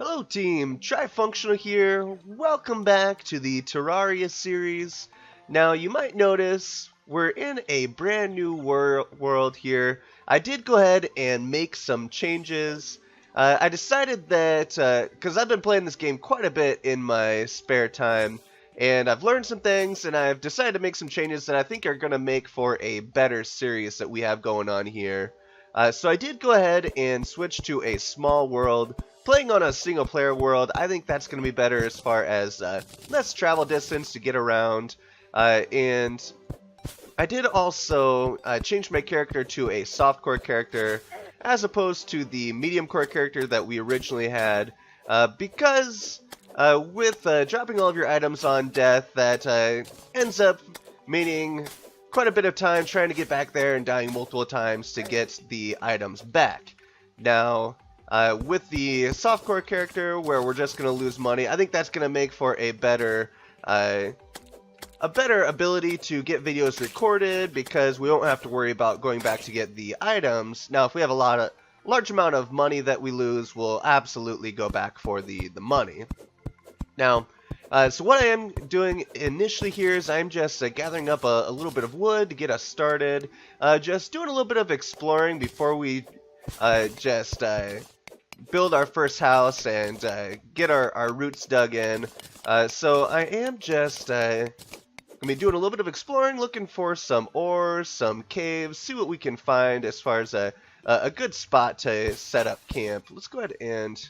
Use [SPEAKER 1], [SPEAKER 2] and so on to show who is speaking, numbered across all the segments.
[SPEAKER 1] Hello team, Trifunctional here. Welcome back to the Terraria series. Now you might notice we're in a brand new world here. I did go ahead and make some changes. I decided that, because I've been playing this game quite a bit in my spare time, and I've learned some things, and I've decided to make some changes that I think are going to make for a better series that we have going on here. So I did go ahead and switch to a small world. Playing on a single player world, I think that's going to be better as far as less travel distance to get around. And I did also change my character to a softcore character as opposed to the medium core character that we originally had. Because with dropping all of your items on death, that ends up meaning quite a bit of time trying to get back there and dying multiple times to get the items back. Now, with the softcore character, where we're just going to lose money, I think that's going to make for a better ability to get videos recorded, because we won't have to worry about going back to get the items. Now, if we have a large amount of money that we lose, we'll absolutely go back for the money. Now, so what I am doing initially here is I'm just gathering up a little bit of wood to get us started. Just doing a little bit of exploring before we just build our first house and get our roots dug in. So I am just going to be doing a little bit of exploring, looking for some ores, some caves, see what we can find as far as a good spot to set up camp. Let's go ahead and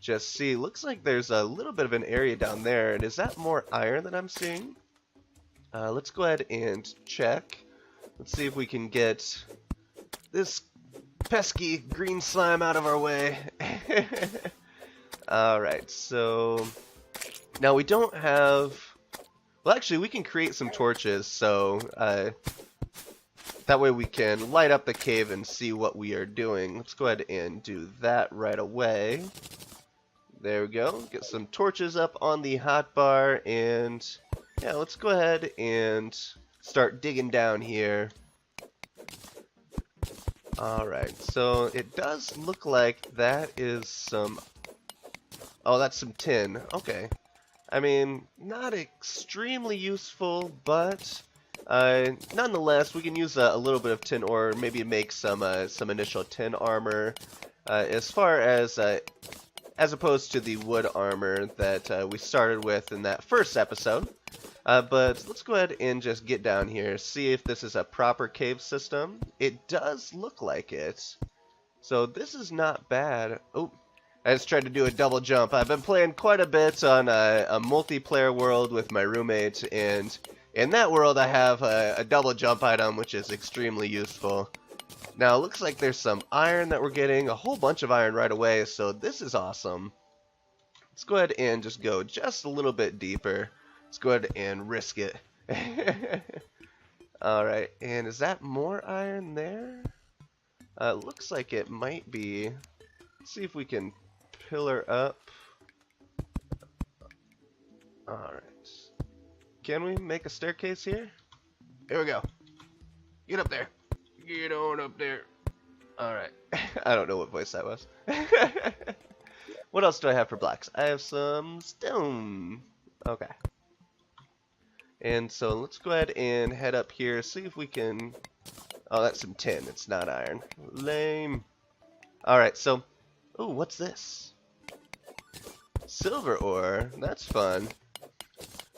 [SPEAKER 1] just see. Looks like there's a little bit of an area down there. And is that more iron that I'm seeing? Let's go ahead and check. Let's see if we can get this pesky green slime out of our way. Alright, so now we don't have... Well, actually, we can create some torches, so that way we can light up the cave and see what we are doing. Let's go ahead and do that right away. There we go. Get some torches up on the hotbar, and yeah, let's go ahead and start digging down here. Alright, so it does look like that is some... Oh, that's some tin. Okay. I mean, not extremely useful, but nonetheless, we can use a little bit of tin ore, maybe make some initial tin armor, as far as opposed to the wood armor that we started with in that first episode. But let's go ahead and just get down here, see if this is a proper cave system. It does look like it. So this is not bad. Oh, I just tried to do a double jump. I've been playing quite a bit on a multiplayer world with my roommate, and in that world I have a double jump item, which is extremely useful. Now, it looks like there's some iron that we're getting, a whole bunch of iron right away, so this is awesome. Let's go ahead and just go just a little bit deeper. Let's go ahead and risk it. Alright, and is that more iron there? Looks like it might be. Let's see if we can pillar up. Alright. Can we make a staircase here? Here we go. Get up there. Get on up there. Alright. I don't know what voice that was. What else do I have for blocks? I have some stone. Okay. And so let's go ahead and head up here, see if we can... Oh, that's some tin. It's not iron. Lame. Alright, so... Ooh, what's this? Silver ore. That's fun.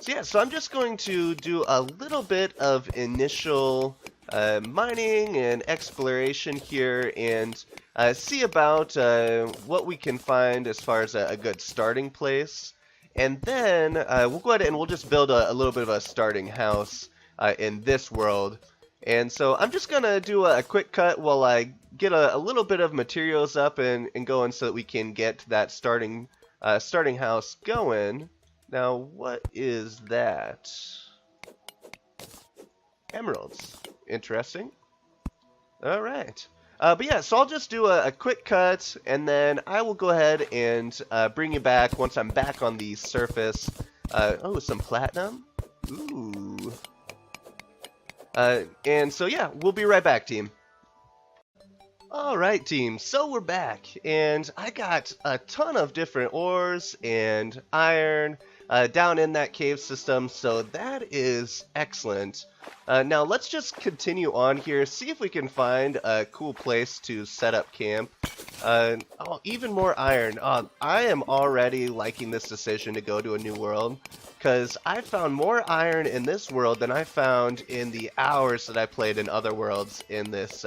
[SPEAKER 1] So yeah, so I'm just going to do a little bit of initial mining and exploration here, and see about what we can find as far as a good starting place. And then we'll go ahead and we'll just build a little bit of a starting house in this world. And so I'm just going to do a quick cut while I get a little bit of materials up and going so that we can get that starting house going. Now, what is that? Emeralds. Interesting. Alright. But yeah, so I'll just do a quick cut, and then I will go ahead and bring you back once I'm back on the surface. Oh, some platinum? Ooh. And so yeah, we'll be right back, team. Alright team, so we're back, and I got a ton of different ores and iron down in that cave system, so that is excellent. Now let's just continue on here, see if we can find a cool place to set up camp. Oh, even more iron. I am already liking this decision to go to a new world, because I found more iron in this world than I found in the hours that I played in other worlds in this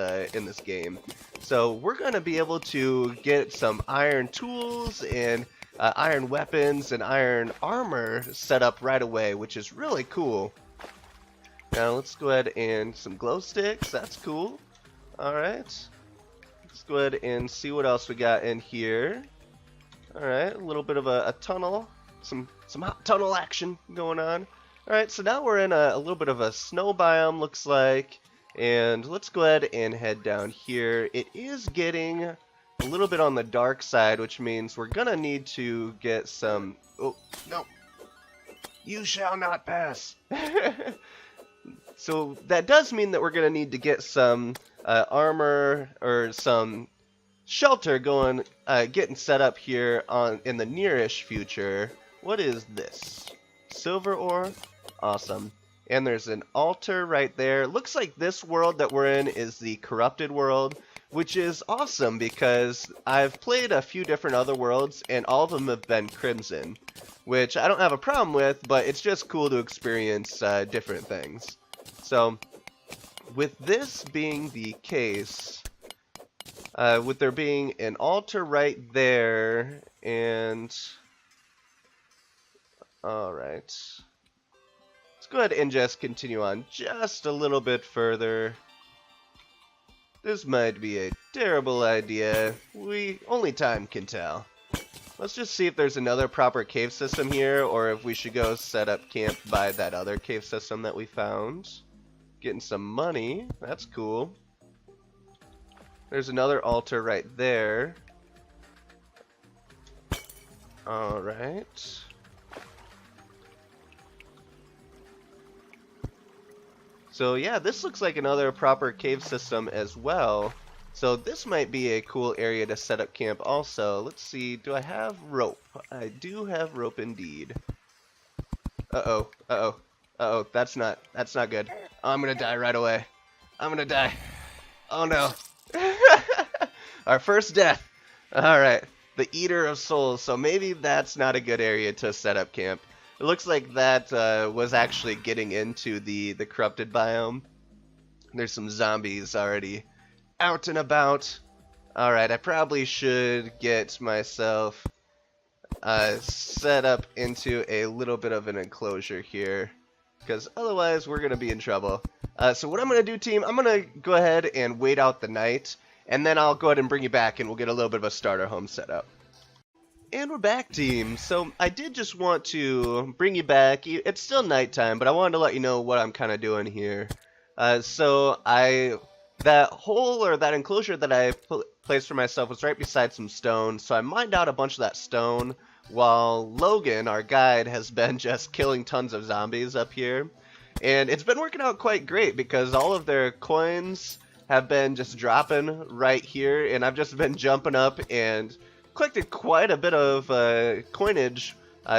[SPEAKER 1] game. So we're going to be able to get some iron tools and iron weapons and iron armor set up right away, which is really cool. Now let's go ahead and some glow sticks. That's cool. Alright. Let's go ahead and see what else we got in here. Alright, a little bit of a tunnel. Some hot tunnel action going on. Alright, so now we're in a little bit of a snow biome, looks like. And let's go ahead and head down here. It is getting a little bit on the dark side, which means we're gonna need to get some... Oh, no. You shall not pass. So that does mean that we're gonna need to get some armor or some shelter going, getting set up here in the nearish future. What is this? Silver ore? Awesome. And there's an altar right there. Looks like this world that we're in is the corrupted world, which is awesome because I've played a few different other worlds and all of them have been crimson, which I don't have a problem with, but it's just cool to experience different things. So with this being the case, with there being an altar right there, and alright. Go ahead and just continue on just a little bit further. This might be a terrible idea. Only time can tell. Let's just see if there's another proper cave system here, or if we should go set up camp by that other cave system that we found. Getting some money. That's cool. There's another altar right there. Alright. So yeah, this looks like another proper cave system as well. So this might be a cool area to set up camp also. Let's see, do I have rope? I do have rope indeed. Uh-oh, uh-oh, uh-oh, that's not good. I'm gonna die right away. I'm gonna die. Oh no. Our first death. Alright, the Eater of Souls. So maybe that's not a good area to set up camp. It looks like that was actually getting into the corrupted biome. There's some zombies already out and about. Alright, I probably should get myself set up into a little bit of an enclosure here, because otherwise we're going to be in trouble. So what I'm going to do, team, I'm going to go ahead and wait out the night, and then I'll go ahead and bring you back and we'll get a little bit of a starter home set up. And we're back, team. So I did just want to bring you back. It's still nighttime, but I wanted to let you know what I'm kind of doing here. That hole or that enclosure that I placed for myself was right beside some stone, so I mined out a bunch of that stone while Logan, our guide, has been just killing tons of zombies up here. And it's been working out quite great because all of their coins have been just dropping right here, and I've just been jumping up and collected quite a bit of coinage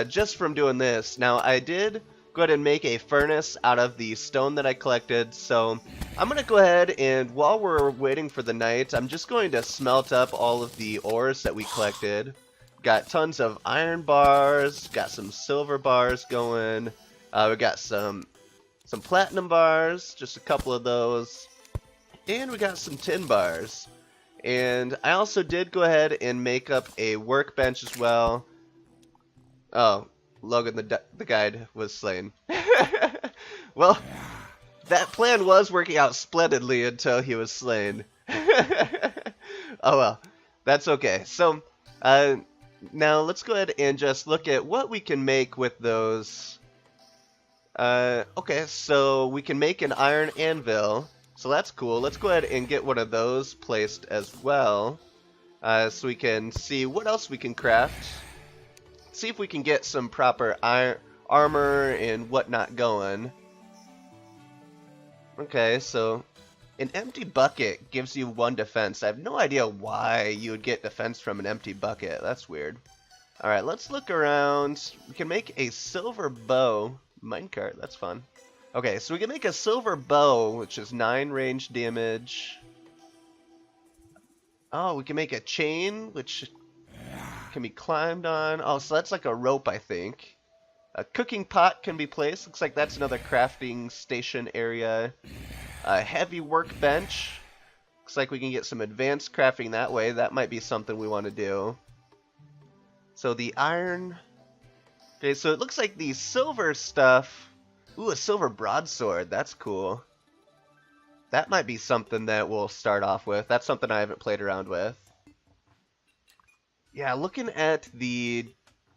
[SPEAKER 1] just from doing this. Now, I did go ahead and make a furnace out of the stone that I collected, so I'm going to go ahead and while we're waiting for the night, I'm just going to smelt up all of the ores that we collected. Got tons of iron bars, got some silver bars going, we got some platinum bars, just a couple of those, and we got some tin bars. And I also did go ahead and make up a workbench as well. Oh, Logan the guide was slain. Well, that plan was working out splendidly until he was slain. Oh well, that's okay. So, now let's go ahead and just look at what we can make with those. Okay, so we can make an iron anvil. So that's cool. Let's go ahead and get one of those placed as well, so we can see what else we can craft. See if we can get some proper armor and whatnot going. Okay, so An empty bucket gives you 1 defense. I have no idea why you would get defense from an empty bucket. That's weird. Alright, let's look around. We can make a silver bow. Minecart, that's fun. Okay, so we can make a silver bow, which is 9 range damage. Oh, we can make a chain, which can be climbed on. Oh, so that's like a rope, I think. A cooking pot can be placed. Looks like that's another crafting station area. A heavy workbench. Looks like we can get some advanced crafting that way. That might be something we want to do. So the iron. Okay, so it looks like the silver stuff. Ooh, a silver broadsword. That's cool. That might be something that we'll start off with. That's something I haven't played around with. Yeah, looking at the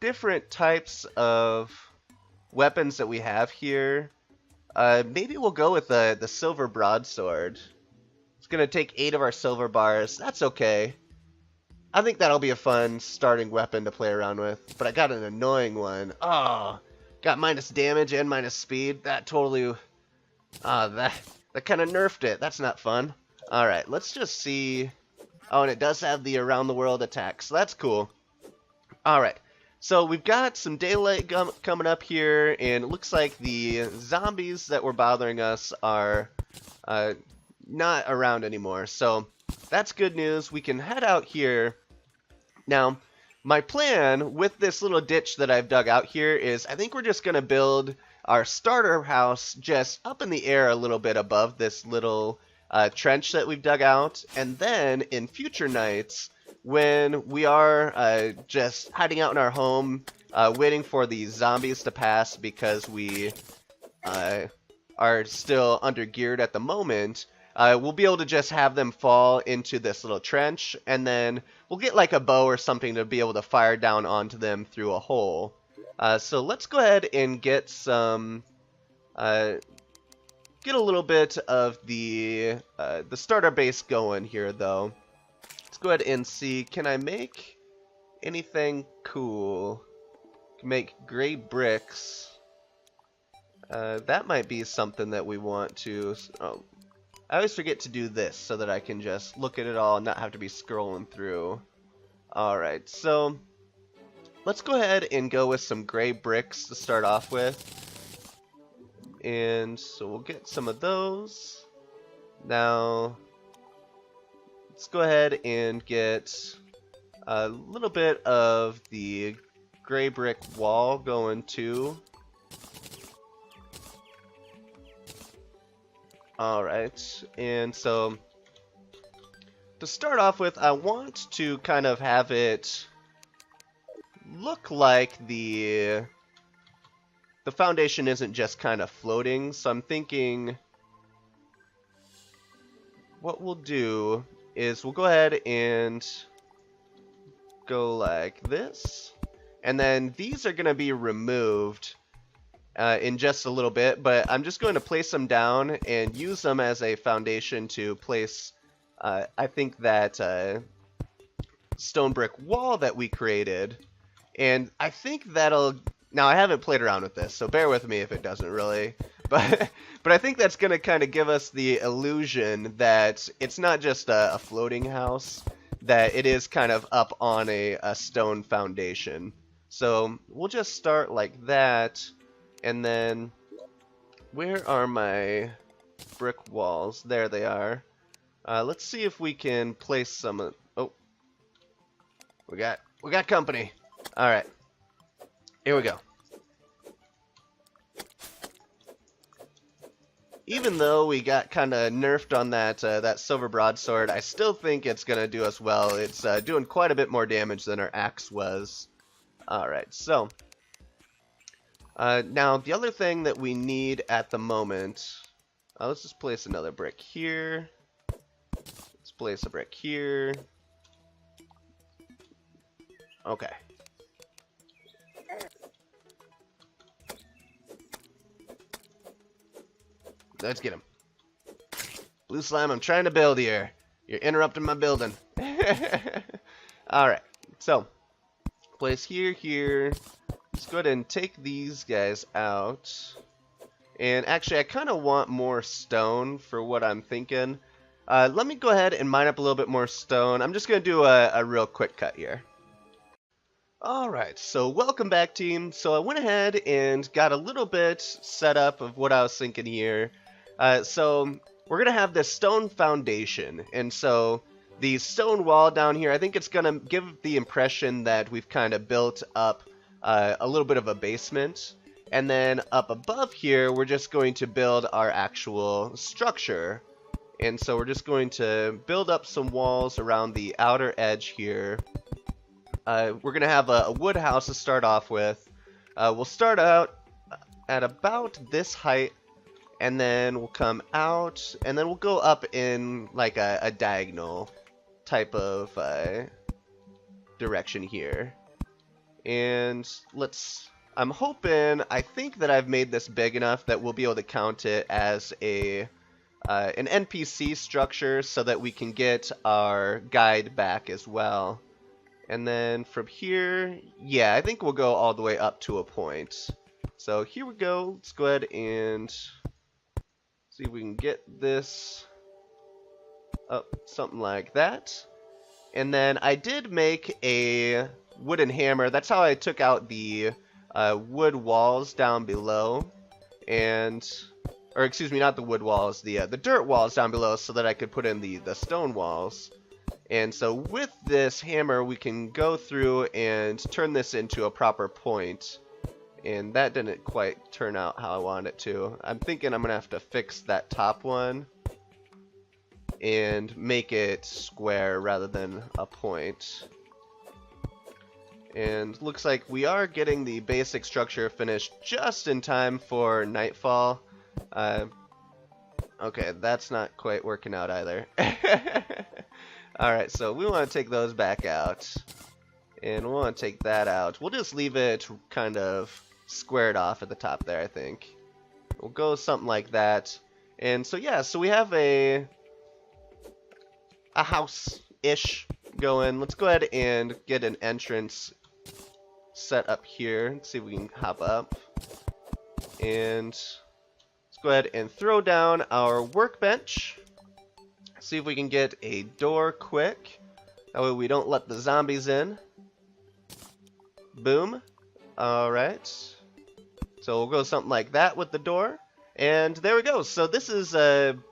[SPEAKER 1] different types of weapons that we have here, maybe we'll go with the silver broadsword. It's going to take 8 of our silver bars. That's okay. I think that'll be a fun starting weapon to play around with. But I got an annoying one. Oh, got minus damage and minus speed. That totally... that kind of nerfed it. That's not fun. Alright, let's just see... Oh, and it does have the around the world attack, so that's cool. Alright, so we've got some daylight coming up here, and it looks like the zombies that were bothering us are not around anymore. So that's good news. We can head out here. Now, my plan with this little ditch that I've dug out here is I think we're just going to build our starter house just up in the air a little bit above this little trench that we've dug out, and then in future nights when we are just hiding out in our home waiting for the zombies to pass because we are still under geared at the moment, we'll be able to just have them fall into this little trench, and then we'll get like a bow or something to be able to fire down onto them through a hole. So let's go ahead and get some get a little bit of the starter base going here, though. Let's go ahead and see. Can I make anything cool? Can make gray bricks. That might be something that we want to. Oh, I always forget to do this so that I can just look at it all and not have to be scrolling through. All right, so let's go ahead and go with some gray bricks to start off with. And so we'll get some of those. Now, let's go ahead and get a little bit of the gray brick wall going too. Alright, and so to start off with, I want to kind of have it look like the foundation isn't just kind of floating, so I'm thinking what we'll do is we'll go ahead and go like this, and then these are going to be removed in just a little bit, but I'm just going to place them down and use them as a foundation to place, I think, that stone brick wall that we created, and I think that'll... Now, I haven't played around with this, so bear with me if it doesn't really. But I think that's going to kind of give us the illusion that it's not just a floating house, that it is kind of up on a stone foundation. So we'll just start like that, and then where are my brick walls? There they are. Let's see if we can place some... Oh, we got company. All right. Here we go. Even though we got kind of nerfed on that silver broadsword, I still think it's going to do us well. It's doing quite a bit more damage than our axe was. Alright, so now the other thing that we need at the moment, let's just place another brick here. Let's place a brick here. Okay. Let's get him. Blue slime, I'm trying to build here. You're interrupting my building. Alright, so place here. Let's go ahead and take these guys out. And actually, I kind of want more stone for what I'm thinking. Let me go ahead and mine up a little bit more stone. I'm just going to do a real quick cut here. Alright, so welcome back, team. So I went ahead and got a little bit set up of what I was thinking here. So we're going to have this stone foundation, and so the stone wall down here, I think it's going to give the impression that we've kind of built up a little bit of a basement. And then up above here, we're just going to build our actual structure. And so we're just going to build up some walls around the outer edge here. We're going to have a wood house to start off with. We'll start out at about this height, and then we'll come out, and then we'll go up in like a diagonal type of direction here. And I'm hoping, I think that I've made this big enough that we'll be able to count it as an NPC structure so that we can get our guide back as well. And then from here, yeah, I think we'll go all the way up to a point. So here we go. Let's go ahead and see if we can get this up something like that. And then I did make a wooden hammer. That's how I took out the wood walls down below. Or excuse me, not the wood walls, the dirt walls down below, so that I could put in the stone walls. And so with this hammer, we can go through and turn this into a proper point. And that didn't quite turn out how I wanted it to. I'm thinking I'm going to have to fix that top one and make it square rather than a point. And looks like we are getting the basic structure finished just in time for nightfall. Okay, that's not quite working out either. Alright, so we want to take those back out. And we want to take that out. We'll just leave it kind of squared off at the top there, I think. We'll go something like that. And so yeah, so we have a house-ish going. Let's go ahead and get an entrance set up here. Let's see if we can hop up. And let's go ahead and throw down our workbench. See if we can get a door quick. That way we don't let the zombies in. Boom. Alright. So we'll go something like that with the door. And there we go. So this is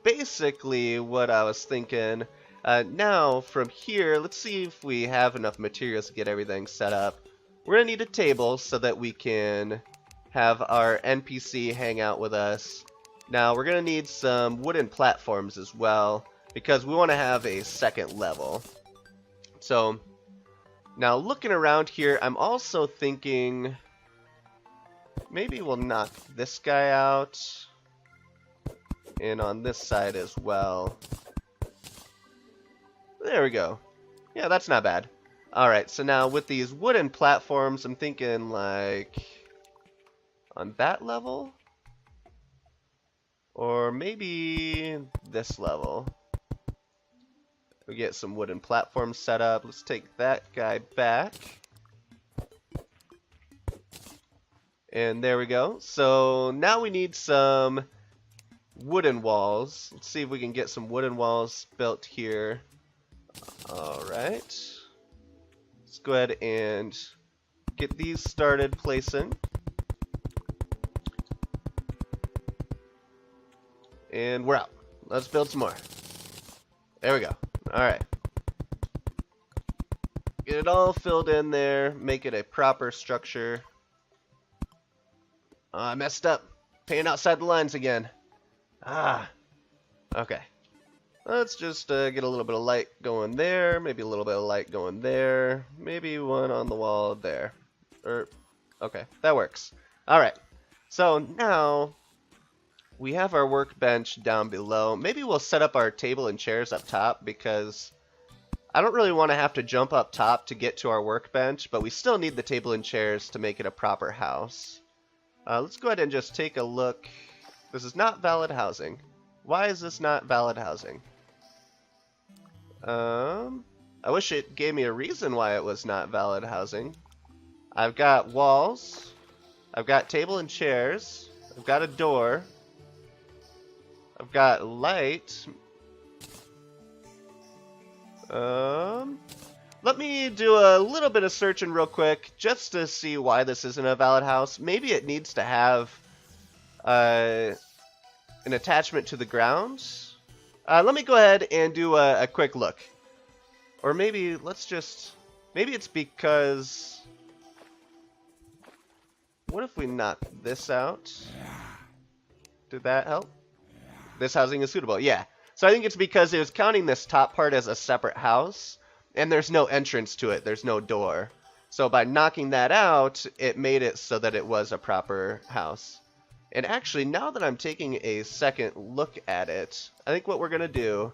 [SPEAKER 1] basically what I was thinking. Now from here, let's see if we have enough materials to get everything set up. We're going to need a table so that we can have our NPC hang out with us. Now we're going to need some wooden platforms as well, because we want to have a second level. So now looking around here, I'm also thinking maybe we'll knock this guy out, and on this side as well. There we go. Yeah, that's not bad. Alright, so now with these wooden platforms, I'm thinking like on that level, or maybe this level. We get some wooden platforms set up. Let's take that guy back. And there we go. So now we need some wooden walls. Let's see if we can get some wooden walls built here. Alright. Let's go ahead and get these started placing. And we're out. Let's build some more. There we go. Alright. Get it all filled in there. Make it a proper structure. Oh, I messed up. Painting outside the lines again. Okay. Let's just get a little bit of light going there. Maybe a little bit of light going there. Maybe one on the wall there. Okay, that works. Alright. So now we have our workbench down below. Maybe we'll set up our table and chairs up top, because I don't really want to have to jump up top to get to our workbench, but we still need the table and chairs to make it a proper house. Let's go ahead and just take a look. This is not valid housing. Why is this not valid housing? I wish it gave me a reason why it was not valid housing. I've got walls. I've got table and chairs. I've got a door. I've got light. Let me do a little bit of searching real quick just to see why this isn't a valid house. Maybe it needs to have an attachment to the grounds. Let me go ahead and do a quick look. Or maybe maybe it's because... What if we knock this out? Did that help? This housing is suitable, yeah. So I think it's because it was counting this top part as a separate house, and there's no entrance to it, there's no door. So by knocking that out, it made it so that it was a proper house. And actually, now that I'm taking a second look at it, I think what we're going to do...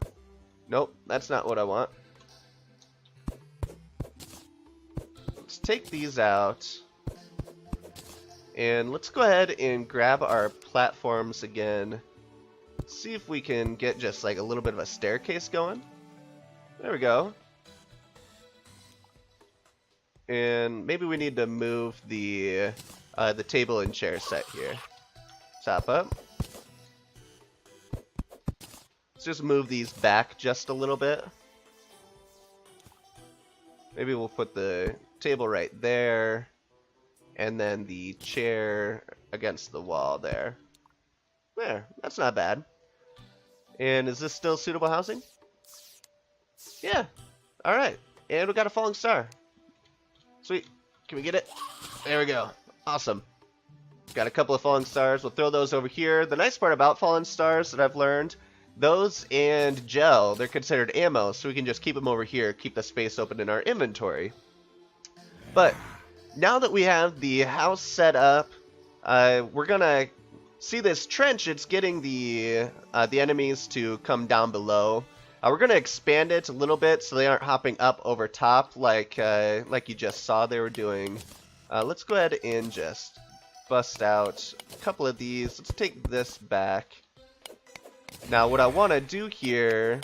[SPEAKER 1] Nope, that's not what I want. Let's take these out. And let's go ahead and grab our platforms again. See if we can get just like a little bit of a staircase going. There we go. And maybe we need to move the table and chair set here. Top up. Let's just move these back just a little bit. Maybe we'll put the table right there. And then the chair against the wall there. There, that's not bad. And is this still suitable housing? Yeah. Alright. And we got a falling star. Sweet. Can we get it? There we go. Awesome. Got a couple of falling stars. We'll throw those over here. The nice part about fallen stars that I've learned, those and gel, they're considered ammo, so we can just keep them over here, keep the space open in our inventory. But now that we have the house set up, we're gonna see this trench. It's getting the enemies to come down below. We're gonna expand it a little bit so they aren't hopping up over top like you just saw they were doing. Let's go ahead and just bust out a couple of these. Let's take this back. Now what I want to do here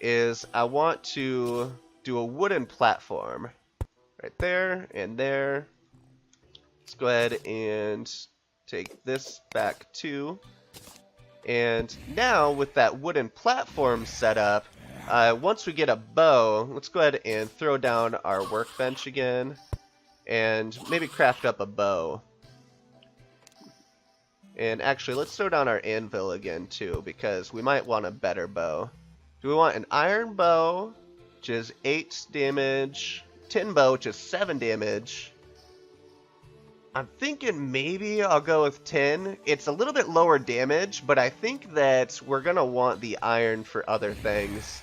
[SPEAKER 1] is I want to do a wooden platform. Right there and there. Let's go ahead and take this back too. And now with that wooden platform set up, once we get a bow, let's go ahead and throw down our workbench again. And maybe craft up a bow. And actually, let's throw down our anvil again too, because we might want a better bow. Do we want an iron bow, which is 8 damage... tin bow, which is 7 damage. I'm thinking maybe I'll go with tin. It's a little bit lower damage, but I think that we're going to want the iron for other things.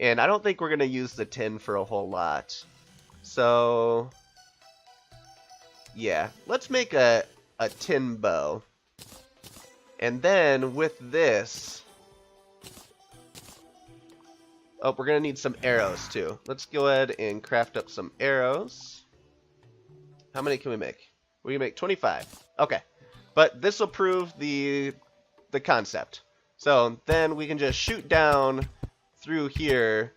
[SPEAKER 1] And I don't think we're going to use the tin for a whole lot. So, yeah, let's make a tin bow. And then with this... Oh, we're going to need some arrows too. Let's go ahead and craft up some arrows. How many can we make? We can make 25. Okay. But this will prove the concept. So then we can just shoot down through here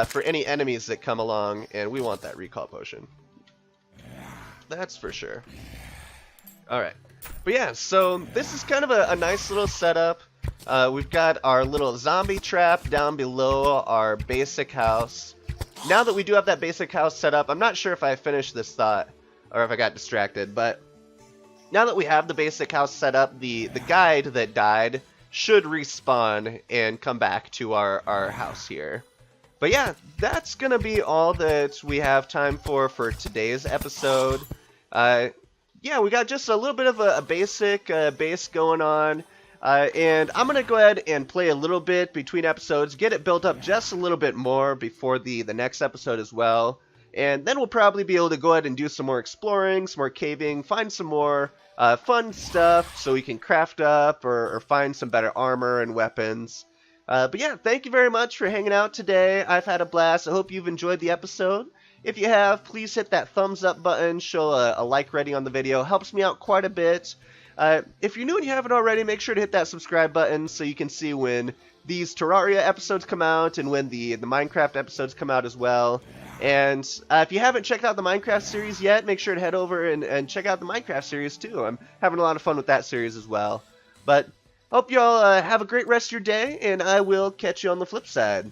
[SPEAKER 1] for any enemies that come along. And we want that recall potion. That's for sure. Alright. But yeah, so this is kind of a nice little setup. We've got our little zombie trap down below our basic house. Now that we do have that basic house set up, I'm not sure if I finished this thought or if I got distracted, but now that we have the basic house set up, the guide that died should respawn and come back to our house here. But yeah, that's going to be all that we have time for today's episode. Yeah, we got just a little bit of a basic base going on. And I'm going to go ahead and play a little bit between episodes, get it built up just a little bit more before the next episode as well. And then we'll probably be able to go ahead and do some more exploring, some more caving, find some more fun stuff so we can craft up or find some better armor and weapons. But yeah, thank you very much for hanging out today. I've had a blast. I hope you've enjoyed the episode. If you have, please hit that thumbs up button, show a like rating on the video. Helps me out quite a bit. If you're new and you haven't already, make sure to hit that subscribe button so you can see when these Terraria episodes come out and when the Minecraft episodes come out as well. And if you haven't checked out the Minecraft series yet, make sure to head over and check out the Minecraft series too. I'm having a lot of fun with that series as well. But hope you all have a great rest of your day, and I will catch you on the flip side.